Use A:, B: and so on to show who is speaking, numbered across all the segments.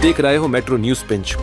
A: देख रहे हो मेट्रो न्यूज पिंच।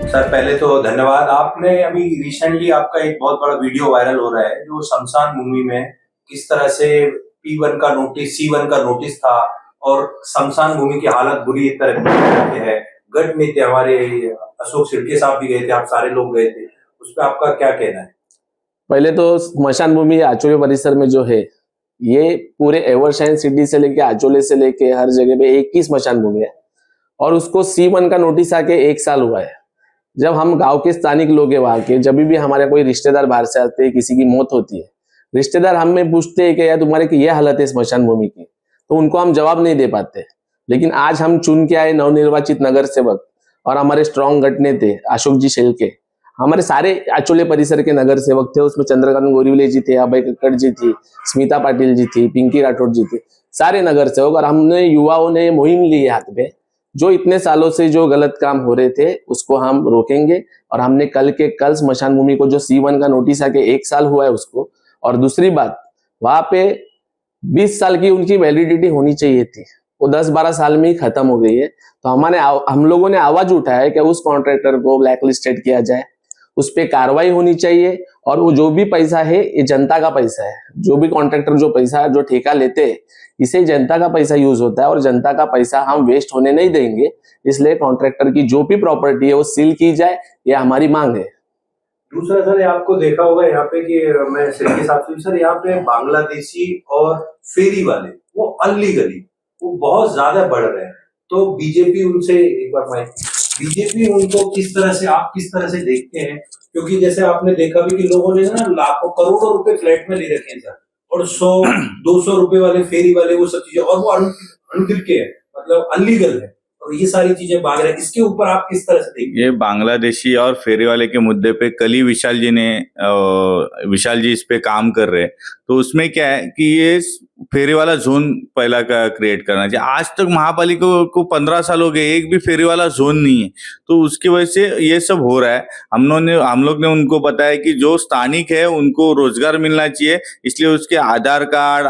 B: सर पहले तो धन्यवाद। आपने अभी रिसेंटली आपका एक बहुत बड़ा वीडियो वायरल हो रहा है जो शमशान भूमि में किस तरह से P1 का नोटिस C1 का नोटिस था और शमशान भूमि की हालत बुरी तरह से है। गढ़ में थे हमारे अशोक सिडके साहब भी गए थे, आप सारे लोग गए थे, उस पर आपका क्या कहना है?
C: पहले तो स्मशान भूमि आचोले परिसर में जो है ये पूरे एवरशाइन सिटी से लेके आचोले से लेके हर जगह पे एक ही स्मशान भूमि है और उसको C1 का नोटिस आके 1 साल हुआ है। जब हम गांव के स्थानिक लोग हैं वहां के, जब भी हमारे कोई रिश्तेदार बाहर से आते हैं, किसी की मौत होती है, रिश्तेदार हमें पूछते हैं कि यार तुम्हारे की ये हालत है स्मशान भूमि की, तो उनको हम जवाब नहीं दे पाते। लेकिन आज हम चुन के आए नवनिर्वाचित नगर सेवक और हमारे स्ट्रॉन्ग गटने थे अशोक जी शेलके, हमारे सारे आचोले परिसर के नगर सेवक थे। उसमें चंद्रकांत गोरीवले जी थे, अभय कक्कड़ जी थी, स्मिता पाटिल जी थी, पिंकी राठौड़ जी थे, सारे नगर सेवक। और हमने युवाओं ने मुहिम ली है हाथ में, जो इतने सालों से जो गलत काम हो रहे थे उसको हम रोकेंगे। और हमने कल स्मशान भूमि को जो C1 का नोटिस आके 1 साल हुआ है उसको, और दूसरी बात वहां पे 20 साल की उनकी वैलिडिटी होनी चाहिए थी, वो 10-12 साल में ही खत्म हो गई है। तो हम लोगों ने आवाज उठाया है कि उस कॉन्ट्रैक्टर को ब्लैक लिस्टेड किया जाए, उस पर कार्रवाई होनी चाहिए। और वो जो भी पैसा है ये जनता का पैसा है, जो भी कॉन्ट्रैक्टर जो पैसा जो ठेका लेते हैं इसे जनता का पैसा यूज होता है और जनता का पैसा हम वेस्ट होने नहीं देंगे। इसलिए कॉन्ट्रैक्टर की जो भी प्रॉपर्टी है वो सील की जाए, ये हमारी मांग है।
B: दूसरा सर, आपको देखा होगा यहाँ पे कि मैं सिडके साहब से सर, यहाँ पे बांग्लादेशी और फेरी वाले वो अनलीगली वो बहुत ज्यादा बढ़ रहे हैं। तो बीजेपी उनसे एक बार बीजेपी उनको किस तरह से देखते हैं? क्योंकि जैसे आपने देखा भी कि लोगों ने ना लाखों करोड़ों रुपए फ्लैट में ले रखे हैं सर, और 100-200 रुपए वाले फेरी वाले वो सब चीजें, और वो अनधिकृत है, मतलब अनलीगल है, और ये सारी चीजें भाग रहे हैं। इसके ऊपर आप किस तरह से देखते हैं?
D: ये बांग्लादेशी और फेरी वाले के मुद्दे पे कल ही विशाल जी इस पे काम कर रहे हैं। तो उसमें क्या है कि ये फेरी वाला जोन पहला का क्रिएट करना चाहिए। आज तक महापालिका को 15 साल हो गए, एक भी फेरी वाला जोन नहीं है, तो उसकी वजह से ये सब हो रहा है। हम लोग ने उनको बताया कि जो स्थानिक है उनको रोजगार मिलना चाहिए, इसलिए उसके आधार कार्ड,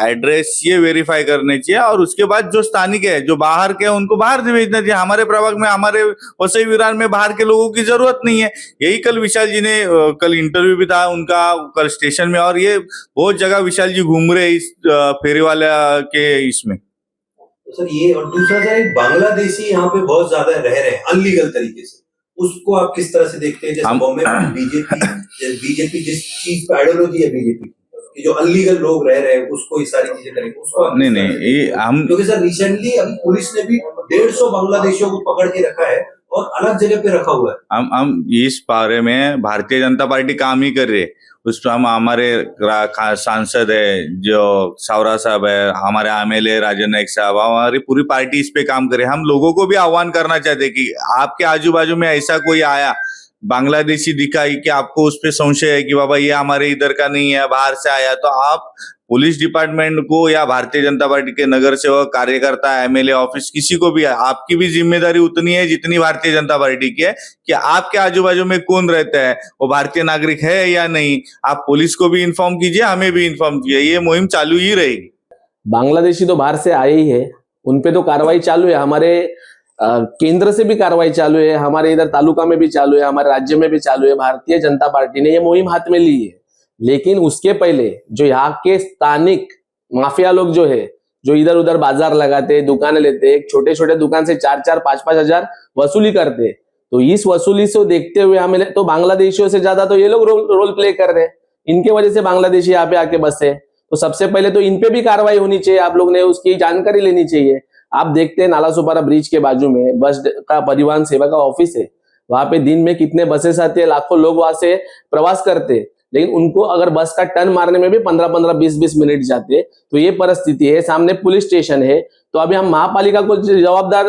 D: एड्रेस ये वेरीफाई करने चाहिए, और उसके बाद जो स्थानिक है, जो बाहर के उनको बाहर से भेजना चाहिए। हमारे प्रभाग में, हमारे वसई विरार में बाहर के लोगों की जरूरत नहीं है। यही कल विशाल जी ने कल इंटरव्यू भी था उनका कल स्टेशन में, और ये बहुत जगह विशाल जी घूम रहे इस फेरी वाला के इसमें।
B: तो सर ये, और दूसरा सर, एक बांग्लादेशी यहाँ पे बहुत ज्यादा रह रहे हैं अनलीगल तरीके से, उसको आप किस तरह से देखते हैं? जैसे बॉम्बे में बीजेपी जिस चीज का आइडियोलॉजी है बीजेपी की, जो अनलीगल लोग रह रहे हैं उसको ये सारी चीजें करेंगे, उसको
D: नहीं ये हम,
B: क्योंकि सर रिसेंटली अभी पुलिस ने भी 150 बांग्लादेशियों को पकड़ के रखा है और अलग जगह पे रखा हुआ है।
D: हम इस बारे में भारतीय जनता पार्टी काम ही कर रही है। उस पर हम, हमारे सांसद है जो सावरा साहब है, हमारे MLA राजन नाइक साहब, हमारी पूरी पार्टी इस पे काम करे। हम लोगों को भी आह्वान करना चाहते हैं कि आपके आजू बाजू में ऐसा कोई आया बांग्लादेशी दिखाई कि आपको उस पे संशय है कि बाबा ये हमारे इधर का नहीं है, बाहर से आया, तो आप पुलिस डिपार्टमेंट को या भारतीय जनता पार्टी के नगर सेवक, कार्यकर्ता, MLA ऑफिस, किसी को भी, आपकी भी जिम्मेदारी उतनी है जितनी भारतीय जनता पार्टी की है कि आपके आजू बाजू में कौन रहता है, वो भारतीय नागरिक है या नहीं। आप पुलिस को भी इन्फॉर्म कीजिए, हमें भी इन्फॉर्म कीजिए, ये मुहिम चालू ही रहेगी।
C: बांग्लादेशी तो बाहर से आए ही है, उनपे तो कार्रवाई चालू है, हमारे केंद्र से भी कार्रवाई चालू है, हमारे इधर तालुका में भी चालू है, हमारे राज्य में भी चालू है। भारतीय जनता पार्टी ने ये मुहिम हाथ में ली है। लेकिन उसके पहले जो यहाँ के स्थानिक माफिया लोग जो है, जो इधर उधर बाजार लगाते, दुकानें लेते, छोटे छोटे दुकान से 4-4, 5-5 हजार वसूली करते, तो इस वसूली से देखते हुए हमें तो बांग्लादेशियों से ज्यादा तो ये लोग रोल प्ले कर रहे हैं। इनके वजह से बांग्लादेशी यहाँ पे आके बसे, तो सबसे पहले तो इनपे भी कार्रवाई होनी चाहिए। आप लोग ने उसकी जानकारी लेनी चाहिए। आप देखते हैं नाला सुपारा ब्रिज के बाजू में बस का परिवहन सेवा का ऑफिस है, वहां पे दिन में कितने बसेस आती है, लाखों लोग वहां से प्रवास करते हैं, लेकिन उनको अगर बस का टर्न मारने में भी 15-15, 20-20 मिनट जाते, तो ये परिस्थिति है। सामने पुलिस स्टेशन है, तो अभी हम महापालिका को जवाबदार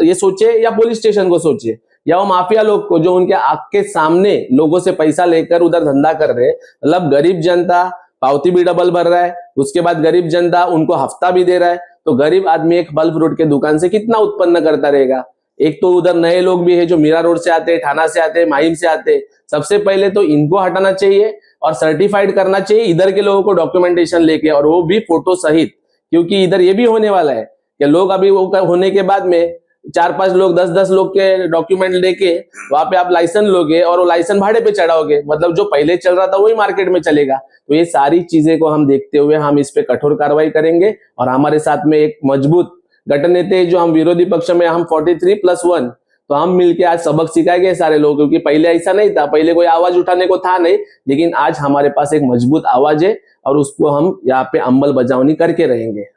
C: ये सोचे या पुलिस स्टेशन को सोचे, या वो माफिया लोग को जो उनके आंख के सामने लोगों से पैसा लेकर उधर धंधा कर रहे हैं। मतलब गरीब जनता पावती भी डबल भर रहा है, उसके बाद गरीब जनता उनको हफ्ता भी दे रहा है, तो गरीब आदमी एक फल फ्रूट के दुकान से कितना उत्पन्न करता रहेगा। एक तो उधर नए लोग भी है जो मीरा रोड से आते हैं, थाना से आते हैं, माहिम से आते हैं। सबसे पहले तो इनको हटाना चाहिए और सर्टिफाइड करना चाहिए इधर के लोगों को डॉक्यूमेंटेशन लेके, और वो भी फोटो सहित, क्योंकि इधर ये भी होने वाला है कि लोग अभी वो होने के बाद में 4-5 लोग 10-10 लोग के डॉक्यूमेंट लेके वहां पे आप लाइसेंस लोगे और वो लाइसेंस भाड़े पे चढ़ाओगे, मतलब जो पहले चल रहा था वही मार्केट में चलेगा। तो ये सारी चीजें को हम देखते हुए हम इस पे कठोर कार्रवाई करेंगे, और हमारे साथ में एक मजबूत गठनेते जो हम विरोधी पक्ष में हम 43+1, तो हम मिलके आज सबक सिखाएंगे सारे लोग, क्योंकि पहले ऐसा नहीं था, पहले कोई आवाज उठाने को था नहीं, लेकिन आज हमारे पास एक मजबूत आवाज है और उसको हम यहाँ पे अमल बजावनी करके रहेंगे।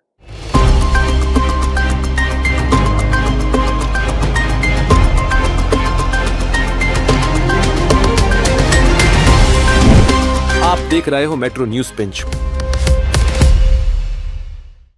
A: आप देख रहे हो मेट्रो न्यूज पिंच।